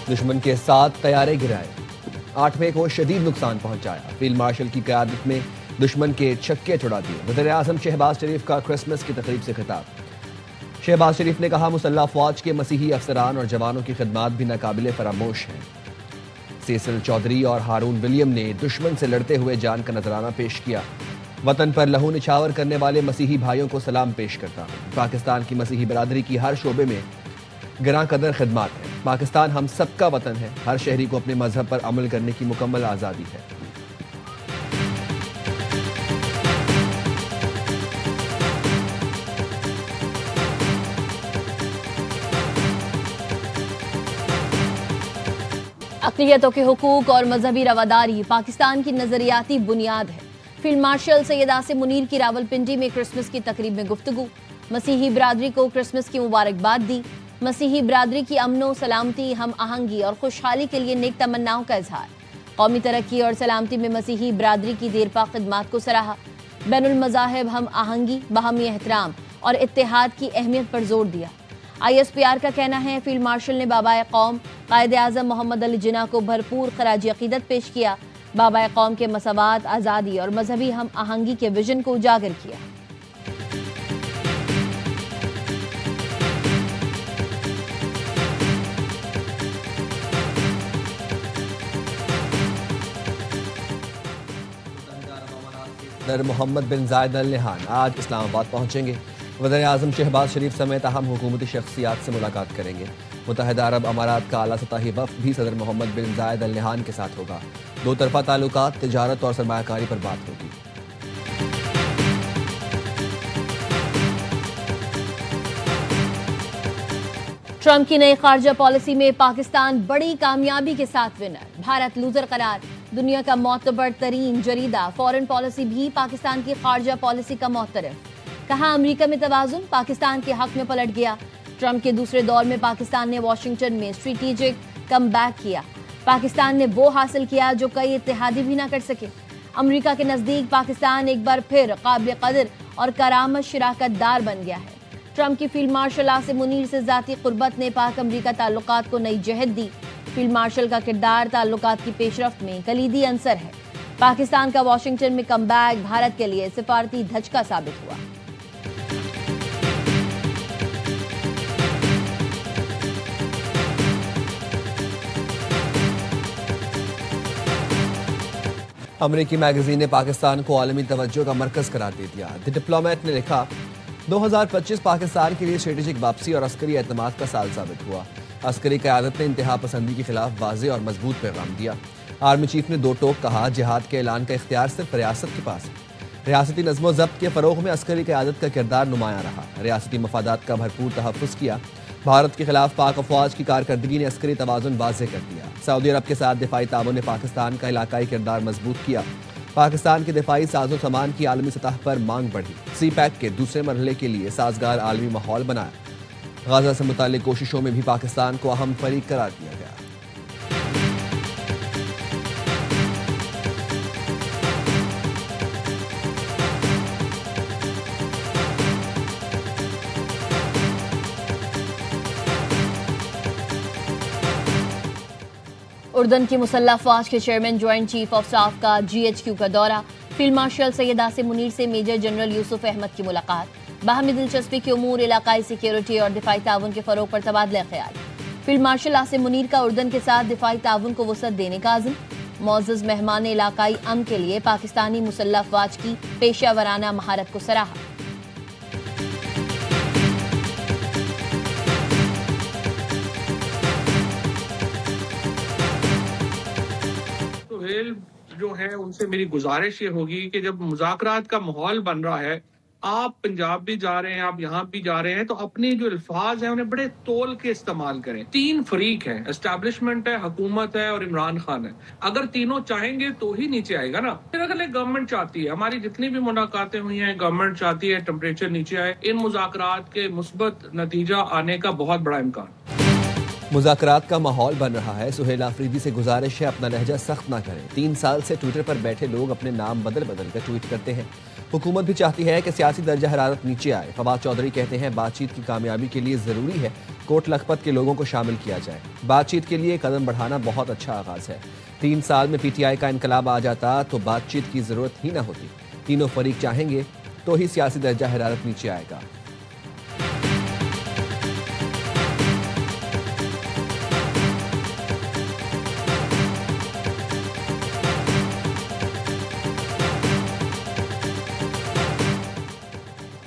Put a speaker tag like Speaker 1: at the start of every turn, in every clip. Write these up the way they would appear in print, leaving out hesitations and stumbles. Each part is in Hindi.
Speaker 1: दुश्मन के 7 तैयारे गिराए, 8वें को शदीद नुकसान पहुंचाया। फील्ड मार्शल की क़यादत में दुश्मन के छक्के छुड़ा दिए। वज़ीर-ए-आज़म शहबाज शरीफ का क्रिसमस की तकरीब से खिताब। शहबाज शरीफ ने कहा, मुसल्लह फ़ौज के मसीही अफसरान और जवानों की खिदमात भी नाकाबिले फरामोश हैं। सेसिल चौधरी और हारून विलियम ने दुश्मन से लड़ते हुए जान का नजराना पेश किया। वतन पर लहू निछावर करने वाले मसीही भाइयों को सलाम पेश करता हूँ। पाकिस्तान की मसीही बरादरी की हर शोबे में गिरां कदर खिदमात है। पाकिस्तान हम सबका वतन है। हर शहरी को अपने मजहब पर अमल करने की मुकम्मल आज़ादी है।
Speaker 2: अक़लियतों के हुकूक और मजहबी रवादारी पाकिस्तान की नजरियाती बुनियाद है। फील्ड मार्शल सैयद आसिम मुनीर की रावलपिंडी में क्रिसमस की तकरीब में गुफ्तगू। मसीही बरादरी को क्रिसमस की मुबारकबाद दी। मसीही बरादरी की अमनो सलामती, हम आहंगी और खुशहाली के लिए नेक तमन्नाओं का इजहार। कौमी तरक्की और सलामती में मसीही बरादरी की देरपा खिदमात को सराहा। बैनुल मज़ाहिब हम आहंगी, बाहमी एहतराम और इत्तेहाद की अहमियत पर जोर दिया। ISPR का कहना है, फील्ड मार्शल ने बाबा कौम कायदे आज़म मोहम्मद अली जिन्ना को भरपूर खराज अकीदत पेश किया। बाबा कौम के मसवात, आज़ादी और मजहबी हम आहंगी के विजन को उजागर किया।
Speaker 1: सदर मोहम्मद बिन जायद अल नहान आज इस्लामाबाद पहुंचेंगे। वज़ीर-ए-आज़म शहबाज शरीफ समेत अहम हुकूमती शख्सियात से मुलाकात करेंगे। मुत्तहिदा अरब अमारात का आला सतही वफ़द भी सदर मोहम्मद बिन जायद अल नहान के साथ होगा। दो तरफा ताल्लुकात, तिजारत और सरमायाकारी पर बात होगी।
Speaker 2: ट्रंप की नई खारजा पॉलिसी में पाकिस्तान बड़ी कामयाबी के साथ विनर, भारत लूजर करार। दुनिया का मोतबर तरीन जरीदा फॉरेन पॉलिसी भी पाकिस्तान की खारजा पॉलिसी का मोतरफ। कहा, अमेरिका में तवाज़ुन पाकिस्तान के हक में पलट गया। ट्रंप के दूसरे दौर में पाकिस्तान ने वाशिंगटन में स्ट्रेटेजिक कम बैक किया। पाकिस्तान ने वो हासिल किया जो कई इत्तेहादी भी ना कर सके। अमेरिका के नज़दीक पाकिस्तान एक बार फिर काबिल कदर और करामत शराकत दार बन गया है। ट्रंप की फील्ड मार्शल आसिम मुनीर से ज़ाती कुर्बत ने पाक अमेरिका ताल्लुकात को नई जहत दी। फील्ड मार्शल का किरदार ताल्लुकात की पेशरफ्त में कलीदी अंसर है। पाकिस्तान का वाशिंगटन में कम बैक भारत के लिए सिफारती धचका साबित हुआ।
Speaker 1: अमरीकी मैगजीन ने पाकिस्तान को आलमी तवज्जो का मरकज करार दे दिया। द डिप्लोमेट ने लिखा, 2025 पाकिस्तान के लिए स्ट्रेटेजिक वापसी और अस्करी एतमाद का साल साबित हुआ। अस्करी क़यादत ने इंतहा पसंदी के खिलाफ वाज़ेह और मजबूत पैगाम दिया। आर्मी चीफ ने दो टोक कहा, जिहाद के ऐलान का इख्तियार सिर्फ रियासत के पास है। रियासती नज़्म व ज़ब्त के फ़रोग़ में अस्करी क़यादत का किरदार नुमायां रहा। रियासती मफादात का भरपूर तहफ़्फ़ुज़ किया। भारत के खिलाफ पाक अफ़वाज की कारकर्दगी ने अस्करी तवाज़ुन वाज़ेह कर दिया। सऊदी अरब के साथ दिफाई ताउन ने पाकिस्तान का इलाकाई किरदार मजबूत किया। पाकिस्तान के दिफाई साजो सामान की आलमी सतह पर मांग बढ़ी। CPEC के दूसरे मरहले के लिए साजगार आलमी माहौल बनाया। गाजा से मुताल्लिक कोशिशों में भी पाकिस्तान को अहम फरीक करार दिया गया।
Speaker 2: उर्दन की मुसल्लह फ़ौज के chairman joint chief of staff का GHQ का दौरा। फील्ड मार्शल सैयद आसिम मुनीर से मेजर जनरल यूसुफ अहमद की मुलाकात। बाहमी दिलचस्पी के उमूर, इलाकाई सिक्योरिटी और दिफाई ताउन के फ़रोग़ पर तबादला ख्याल। फील्ड मार्शल आसिम मुनीर का उर्दन के साथ दिफाई ताउन को वसअत देने का अज़्म। मौज़ज़ मेहमान ने इलाकाई अमन के लिए पाकिस्तानी मुसल्लह फ़ौज की पेशा वराना महारत को सराहा।
Speaker 3: जो है उनसे मेरी गुजारिश ये होगी कि जब मुज़ाकरात का माहौल बन रहा है, आप पंजाब भी जा रहे हैं, आप यहाँ भी जा रहे हैं, तो अपने जो अल्फाज हैं उन्हें बड़े तोल के इस्तेमाल करें। 3 फरीक हैं, एस्टैब्लिशमेंट है, हुकूमत है और इमरान खान है। अगर तीनों चाहेंगे तो ही नीचे आएगा ना। फिर अगर गवर्नमेंट चाहती है, हमारी जितनी भी मुलाकातें हुई हैं, गवर्नमेंट चाहती है टेम्परेचर नीचे आए, इन मुज़ाकरात के मुस्बत नतीजा आने का बहुत बड़ा इम्कान।
Speaker 1: मुज़ाकरात का माहौल बन रहा है। सुहेल आफरीदी से गुजारिश है, अपना लहजा सख्त ना करें। 3 साल से ट्विटर पर बैठे लोग अपने नाम बदल बदल कर ट्वीट करते हैं। हुकूमत भी चाहती है कि सियासी दर्जा हरारत नीचे आए। फवाद चौधरी कहते हैं, बातचीत की कामयाबी के लिए ज़रूरी है कोट लखपत के लोगों को शामिल किया जाए। बातचीत के लिए कदम बढ़ाना बहुत अच्छा आगाज है। 3 साल में पीटीआई का इनकलाब आ जाता तो बातचीत की जरूरत ही ना होती। तीनों फरीक चाहेंगे तो ही सियासी दर्जा हरारत नीचे आएगा।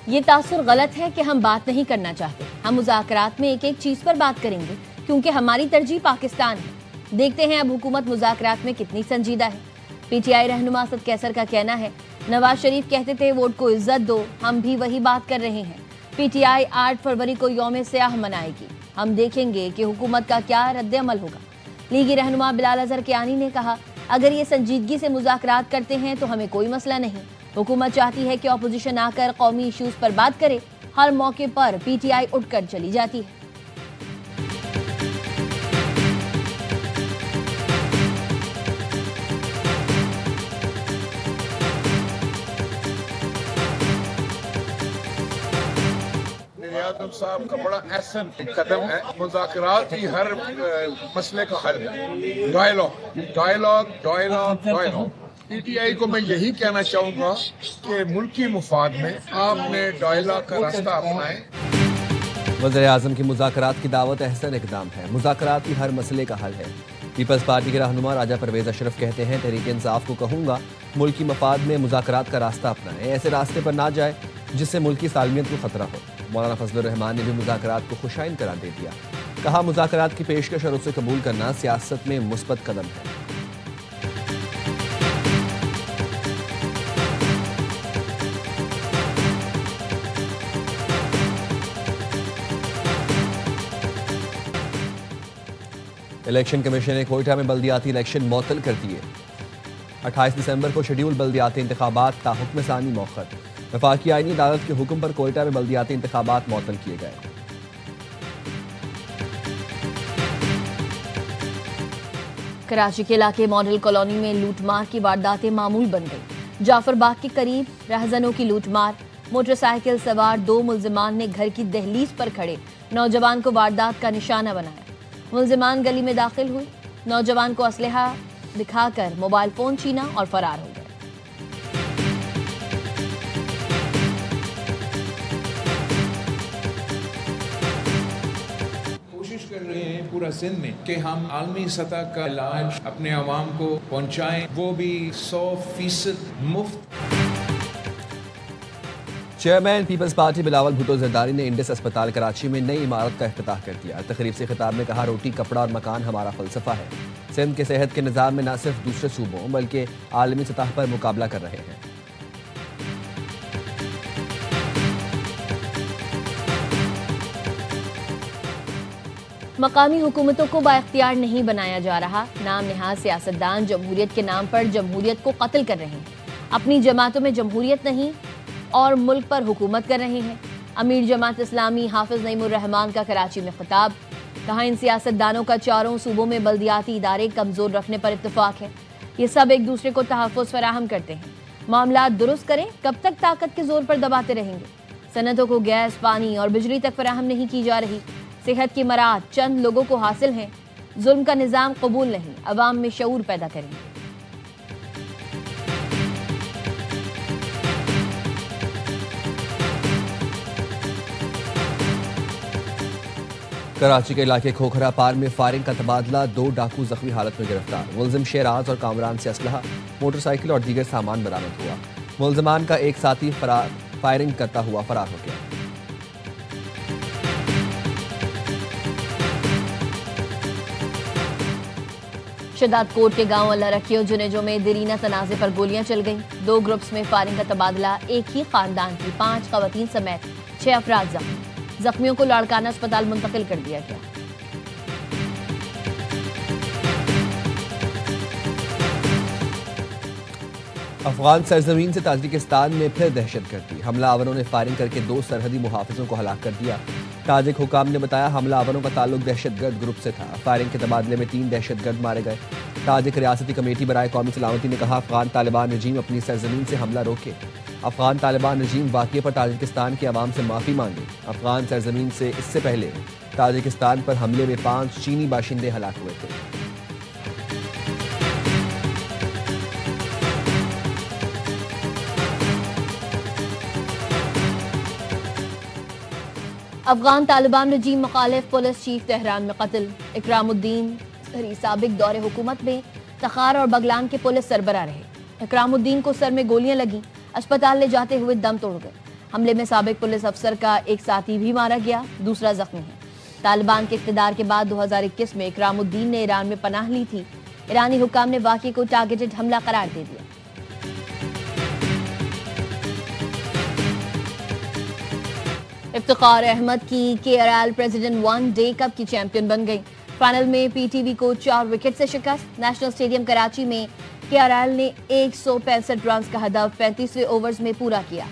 Speaker 2: ये तासुर गलत है कि हम बात नहीं करना चाहते। हम मुज़ाकरात में एक एक चीज पर बात करेंगे क्योंकि हमारी तरजीह पाकिस्तान है। देखते हैं अब हुकूमत मुज़ाकरात में कितनी संजीदा है। पीटीआई रहनुमा असद कैसर का कहना है, नवाज शरीफ कहते थे वोट को इज्जत दो, हम भी वही बात कर रहे हैं। पीटीआई 8 फरवरी को यौम स्याह मनाएगी। हम देखेंगे कि हुकूमत का क्या रद्द-ए-अमल होगा। लीगी रहनुमा बिलाल अजहर कियानी ने कहा, अगर ये संजीदगी से मुज़ाकरात करते हैं तो हमें कोई मसला नहीं। हुकूमत चाहती है कि ऑपोजिशन आकर कौमी इश्यूज पर बात करे। हर मौके पर पीटीआई उठकर चली जाती है।
Speaker 4: आजम साहब का बड़ा अहसन कदम है। मुज़ाकरात ही हर मसले का हल है। Dialogue dialogue dialogue dialogue. PTI को मैं यही कहना चाहूँगा कि मुल्की मुफाद में आपने डायलॉग का रास्ता अपनाएं।
Speaker 1: वज़ीर-ए-आज़म की मुज़ाकरात की दावत अहसन इक़दाम है। मुज़ाकरात ही हर मसले का हल है। पीपल्स पार्टी के रहनुमा राजा परवेज अशरफ कहते हैं, तहरीक इंसाफ को कहूँगा मुल्की मफाद में मुज़ाकरात का रास्ता अपनाएं, ऐसे रास्ते पर ना जाए जिससे मुल्की सालमियत को खतरा हो। मौलाना फजलुर रहमान ने भी मुज़ाकरात को खुशाइन करार दे दिया। कहा, मुज़ाकरात की पेशकश और उसे कबूल करना सियासत में मुस्बत कदम है। इलेक्शन कमीशन ने कोयटा में बल्दियाती इलेक्शन मुअत्तल कर दिए। 28 दिसंबर को शेड्यूल बल्दियाती इंतखाबात ताहुक्म सानी मौखर। वफाकी आईनी अदालत के हुक्म पर कोयटा में बल्दियाती इंतखाबात मुअत्तल किए गए।
Speaker 2: कराची के इलाके मॉडल कॉलोनी में लूटमार की वारदातें मामूल बन गई। जाफर बाग के करीब रहजनों की लूटमार। मोटरसाइकिल सवार 2 मुल्जिमान ने घर की दहलीज पर खड़े नौजवान को वारदात का निशाना बनाया। मुल्जिमान गली में दाखिल हुए, नौजवान को असलहा दिखाकर मोबाइल फोन छीना और फरार हो गए।
Speaker 5: कोशिश कर रहे हैं पूरा सिंध में कि हम आलमी सतह का इलाज अपने आवाम को पहुंचाएं, वो भी 100% मुफ्त।
Speaker 1: Chairman Peoples Party Bilawal Bhutto Zardari ने इंडस अस्पताल कराची में नई इमारत का इफ्तिताह कर दिया। तकरीब से खिताब में कहा, रोटी कपड़ा और मकान हमारा फलसफा है। सिंध के सेहत के निज़ाम में न सिर्फ दूसरे सूबों बल्कि आलमी सतह पर मुकाबला कर रहे हैं।
Speaker 2: मकामी हुकूमतों को बाइख्तियार नहीं बनाया जा रहा। नाम निहाज सियासतदान जमहूरियत के नाम पर जमहूरियत को कत्ल कर रहे हैं। अपनी जमातों में जमहूरियत नहीं और मुल्क पर हुकूमत कर रहे हैं। अमीर जमात इस्लामी हाफिज नईमुर रहमान का कराची में खिताब। कहा, इन सियासतदानों का चारों सूबों में बल्दियाती इदारे कमजोर रखने पर इत्तेफाक है। ये सब एक दूसरे को तहफ़्फ़ुज़ फराहम करते हैं। मामलात दुरुस्त करें, कब तक ताकत के जोर पर दबाते रहेंगे। सनतों को गैस, पानी और बिजली तक फराहम नहीं की जा रही। सेहत की मराहत चंद लोगों को हासिल हैं। जुल्म का निज़ाम कबूल नहीं, अवाम में शऊर पैदा करेंगे।
Speaker 1: कराची के इलाके खोखरा पार में फायरिंग का तबादला। 2 डाकू जख्मी हालत में गिरफ्तार। मुल्जिम शेराज और कामरान से असलहा, मोटरसाइकिल और दीगर सामान बरामद हुआ। मुल्जिमान का एक साथी फायरिंग करता हुआ फरार हो गया।
Speaker 2: शदाद कोट के गांव अल्लाह रखियो जुनेजो में देरीना तनाजे पर गोलियां चल गईं। 2 ग्रुप्स में फायरिंग का तबादला। एक ही खानदान की 5 खवातीन समेत 6 अफराद जख्मी। जख्मियों को लाड़काना अस्पताल मुंतकिल कर दिया गया।
Speaker 1: अफगान सरजमीन से ताजिकिस्तान में फिर दहशतगर्दी। हमलावरों ने फायरिंग करके 2 सरहदी मुहाफिजों को हलाक कर दिया। ताजिक हुकाम ने बताया, हमलावरों का ताल्लुक दहशतगर्द ग्रुप से था। फायरिंग के तबादले में 3 दहशतगर्द मारे गए। ताजिक रियासती कमेटी बराए कौमी सलामती ने कहा, अफगान तालिबान रजीम अपनी सरजमीन से हमला रोके। अफगान तालिबान रजीम वाक़े पर ताजिकिस्तान के अवाम से माफ़ी मांगे। अफगान सरजमीन से इससे पहले ताजिकिस्तान पर हमले में 5 चीनी बाशिंदे हलाक हुए थे।
Speaker 2: अफगान तालिबान रजीम मुखालिफ पुलिस चीफ तेहरान में कत्ल। इकरामुद्दीन साबिक दौरे हुकूमत में तखार और बगलान के पुलिस सरबराह रहे। इकरामुद्दीन को सर में गोलियां लगी, अस्पताल ले जाते हुए दम तोड़ गए। हमले में साबिक पुलिस अफसर का एक साथी भी मारा गया, दूसरा जख्मी है। तालिबान के इख्तिदार के बाद 2021 में इकरामुद्दीन ने ईरान में पनाह ली थी। ईरानी हुक्काम ने वाक़े को टारगेटेड हमला करार दे दिया। इफ्तिखार अहमद की KRL president one day cup की चैंपियन बन गई। फाइनल में पीटीवी को 4 विकेट से शिकस्त। नेशनल स्टेडियम कराची में केआरएल ने 165 रन का हदफ 35वें ओवर्स में पूरा किया।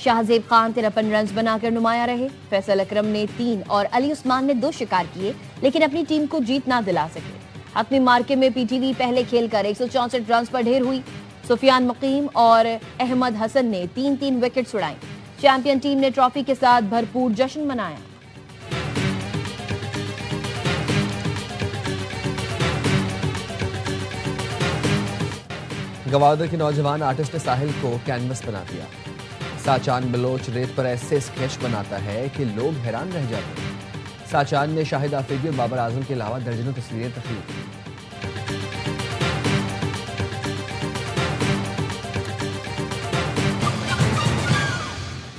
Speaker 2: शाहजेब खान 53 रन बनाकर नुमाया रहे। फैसल अकरम ने 3 और अली उस्मान ने 2 शिकार किए, लेकिन अपनी टीम को जीत ना दिला सके। हतमी मार्के में पीटीवी पहले खेलकर 164 रन पर ढेर हुई। सुफियान मुकीम और अहमद हसन ने 3-3 विकेट उड़ाई। चैंपियन टीम ने ट्रॉफी के साथ भरपूर जश्न मनाया।
Speaker 1: गवादर के नौजवान आर्टिस्ट ने साहिल को कैनवस बना दिया। साचान बलोच रेत पर ऐसे स्केच बनाता है कि लोग हैरान रह जाते हैं। साचान ने शाहिद आफरीदी और बाबर आजम के अलावा दर्जनों तस्वीरें तख्लीक की।